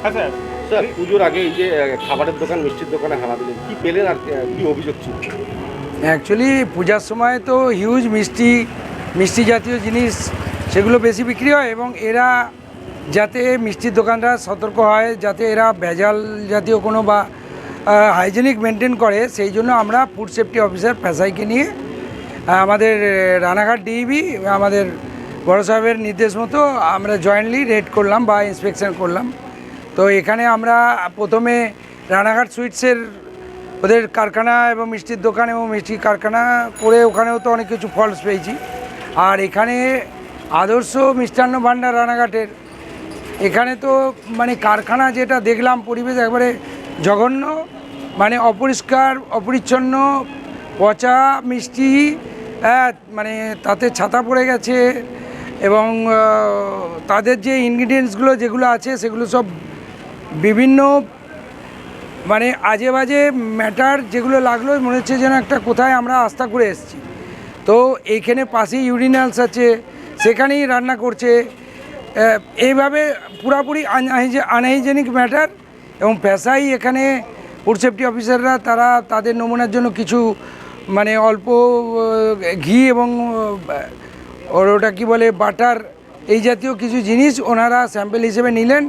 আচ্ছা স্যার, পুজোর আগে এই যে খাবারের দোকান, মিষ্টির দোকানে হানা দিলেন, কি পেলেন আর কি অভিযোগ ছিল? অ্যাকচুয়ালি পূজার সময় তো হিউজ মিষ্টি জাতীয় জিনিস সেগুলো বেশি বিক্রি হয়, এবং এরা যাতে মিষ্টির দোকানরা সতর্ক হয় যাতে এরা ভেজাল জাতীয় কোনো বা হাইজেনিক মেনটেন করে, সেই জন্য আমরা ফুড সেফটি অফিসার পেশাইকে নিয়ে আমাদের রানাঘাট ডিইবি আমাদের বড় সাহেবের নির্দেশ মতো আমরা জয়েন্টলি রেড করলাম বা ইন্সপেকশন করলাম। তো এখানে আমরা প্রথমে রানাঘাট সুইটসের ওদের কারখানা এবং মিষ্টির দোকান এবং মিষ্টির কারখানা করে ওখানেও তো অনেক কিছু ফলস পেয়েছি। আর এখানে আদর্শ মিষ্টান্ন ভাণ্ডার রানাঘাটের এখানে তো মানে কারখানা যেটা দেখলাম, পরিবেশ একবারে জঘন্য, মানে অপরিষ্কার, অপরিচ্ছন্ন, পচা মিষ্টি, মানে তাতে ছাতা পড়ে গেছে, এবং তাদের যে ইনগ্রিডিয়েন্টসগুলো যেগুলো আছে সেগুলো সব বিভিন্ন মানে আজে বাজে ম্যাটার যেগুলো লাগলো, মনে হচ্ছে যেন একটা কোথায় আমরা আস্থা করে এসেছি। তো এইখানে পাশেই ইউরিনালস আছে, সেখানেই রান্না করছে, এইভাবে পুরাপুরি আনহাইজেনিক ম্যাটার। এবং পেশাই এখানে ফুড সেফটি অফিসাররা তারা তাদের নমুনার জন্য কিছু মানে অল্প ঘি এবং ওটা কি বলে বাটার, এই জাতীয় কিছু জিনিস ওনারা স্যাম্পল হিসেবে নিলেন,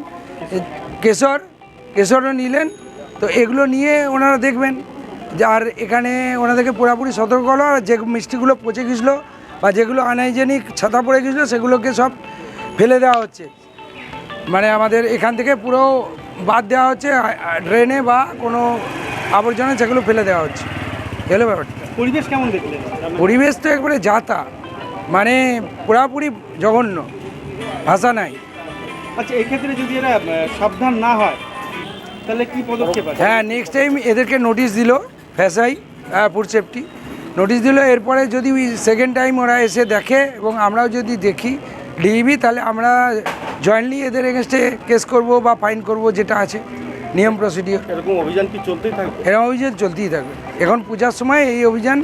কেশরও নিলেন। তো এগুলো নিয়ে ওনারা দেখবেন, আর এখানে ওনাদেরকে পুরোপুরি সতর্ক হলো। আর যে মিষ্টিগুলো পচে গেছিলো বা যেগুলো আনহাইজেনিক ছাতা পড়ে গেছিলো সেগুলোকে সব ফেলে দেওয়া হচ্ছে, মানে আমাদের এখান থেকে পুরো বাদ দেওয়া হচ্ছে ড্রেনে বা কোনো আবর্জনা, সেগুলো ফেলে দেওয়া হচ্ছে। এগুলো ব্যাপারটা। পরিবেশ কেমন দেখলেন? পরিবেশ তো একবারে যাতা, মানে পুরাপুরি জঘন্য, ভাষা নাই। আচ্ছা, এক্ষেত্রে যদি এরা সাবধান না হয় তাহলে কি পদক্ষেপ আছে? হ্যাঁ, নেক্সট টাইম এদেরকে নোটিশ দিল ফ্যাসাই ফুড সেফটি, নোটিশ দিল। এরপরে যদি সেকেন্ড টাইম ওরা এসে দেখে এবং আমরাও যদি দেখি ডিইবি, তাহলে আমরা জয়েন্টলি এদের এগেনস্টে কেস করব বা ফাইন করব, যেটা আছে নিয়ম প্রসিডিওর। এরকম অভিযান কি চলতেই থাকবে? এরকম অভিযান চলতেই থাকবে। এখন পূজার সময় এই অভিযান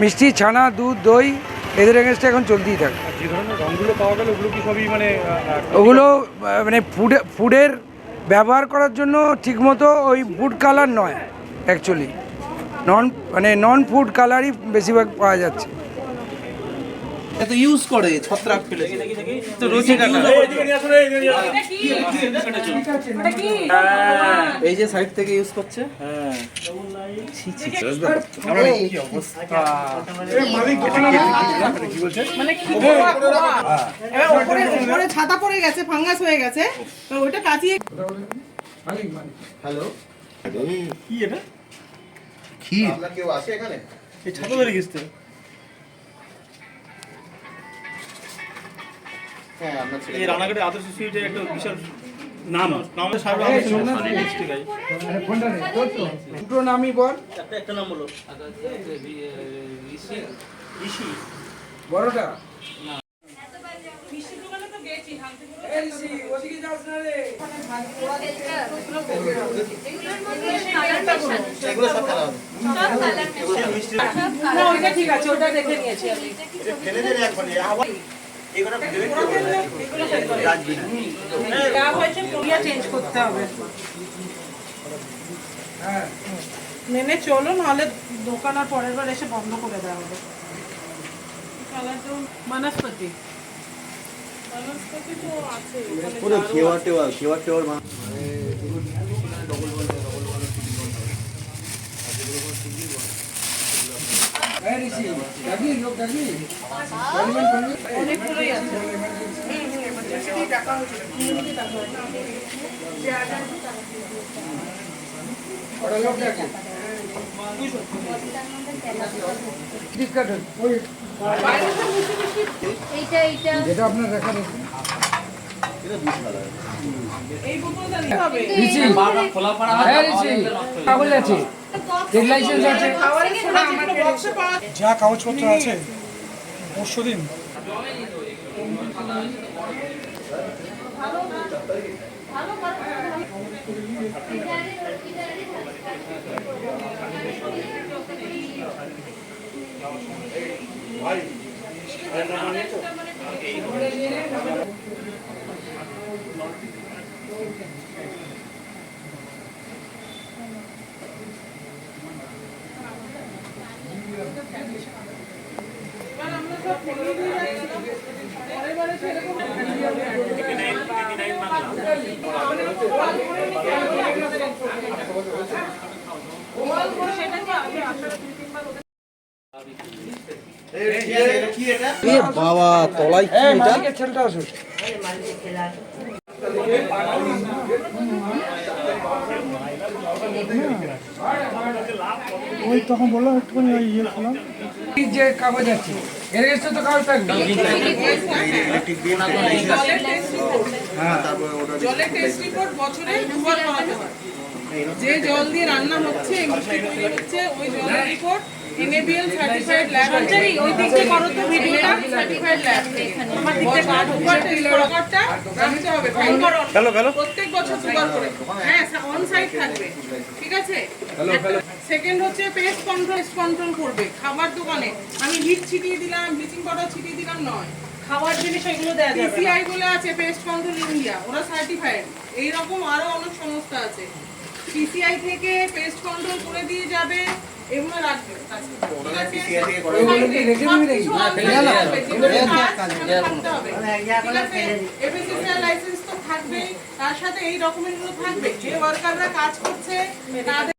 মিষ্টি, ছানা, দুধ, দই এদের এগেনস্টে এখন চলতেই থাকবে। যে ধরনের রঙগুলো পাওয়া গেল ওগুলো কি সবই মানে ওগুলো মানে ফুডের ব্যবহার করার জন্য ঠিকমতো ওই ফুড কালার নয়, অ্যাকচুয়ালি নন ফুড কালারই বেশিরভাগ পাওয়া যাচ্ছে। এত ইউজ করে ছত্রাক ফেলেছে তো রোজে এই যে সাইড থেকে ইউজ করছে। মানে ছাতা পড়ে গেছে, ফাঙ্গাস হয়ে গেছে, ওইটা কাটিয়ে। হ্যালো, কি এটা? ক্ষীর আপনার কেউ আছে এখানে? এই ছাতা ধরে গেছে। হ্যাঁ, আপনার ছেলে এই রানাঘাটের আদর্শ সুইটের একটা বিশাল নাম দুটো নামই বল, একটা নাম বলো। বড়টা এগুলো সব খেলা হবে। না, ওইটা ঠিক আছে, ওটা দেখে নিয়েছি আমি। ফেলে দেন একবার আবার এগুলো যা হয়েছে পুরিয়া চেঞ্জ করতে হবে। হ্যাঁ, মেনে চলো, নাহলে দোকান আর পরের বার এসে বন্ধ করে দেওয়া হবে। বনস্পতি তো আছে পুরো খেওয়া টেওয়ার অনেকগুলোই আছে। যেটা আপনার দেখা রয়েছে এই বোতলটা নিতে হবে। কাগজ আছে, ট্রেড লাইসেন্স আছে, খাবারের সোনা যেগুলো বক্সে পাওয়া যায়। যা কাগজপত্র আছে পরশু দিন বাবা তলায় কি এটা? মালিকের ছেলেটা আসুক। ওই তখন বললাম একটুখানি ওই ইয়ে করলাম। এই যে কাগজ আছে এর কাছে তো কাগজ থাকবে। জলের টেস্ট রিপোর্ট বছরে দুবার করাতে হয়। যে জল দিয়ে রান্না হচ্ছে মিষ্টি তৈরি হচ্ছে ওই জলের রিপোর্ট NABL সার্টিফাইড ল্যাব অনুযায়ী ওই দিকে করো তো ভিডিওটা সার্টিফাইড ল্যাব আমার দিকে রেকর্ডটা রাখতে হবে ফাইল করো প্রত্যেক বছর দুবার করে হ্যাঁ অন সাইট থাকবে ঠিক আছে। সেকেন্ড হচ্ছে পেস্ট কন্ট্রোল করবে খাবার দোকানে আমি হিট ছিটিয়ে দিলাম ব্লিচিং পাউডার ছিটিয়ে দিলাম নয় খাওয়ার জিনিস এগুলো দেওয়া যাবে PCI বলে আছে পেস্ট কন্ট্রোল ইন্ডিয়া ওরা সার্টিফাইড এই রকম আরো অনেক সংস্থা আছে PCI থেকে পেস্ট কন্ট্রোল করে দিয়ে যাবে এগুলো রাখবে লাইসেন্স তো থাকবেই তার সাথে এই ডকুমেন্টগুলো থাকবে যে ওয়ার্কাররা কাজ করছে তাদের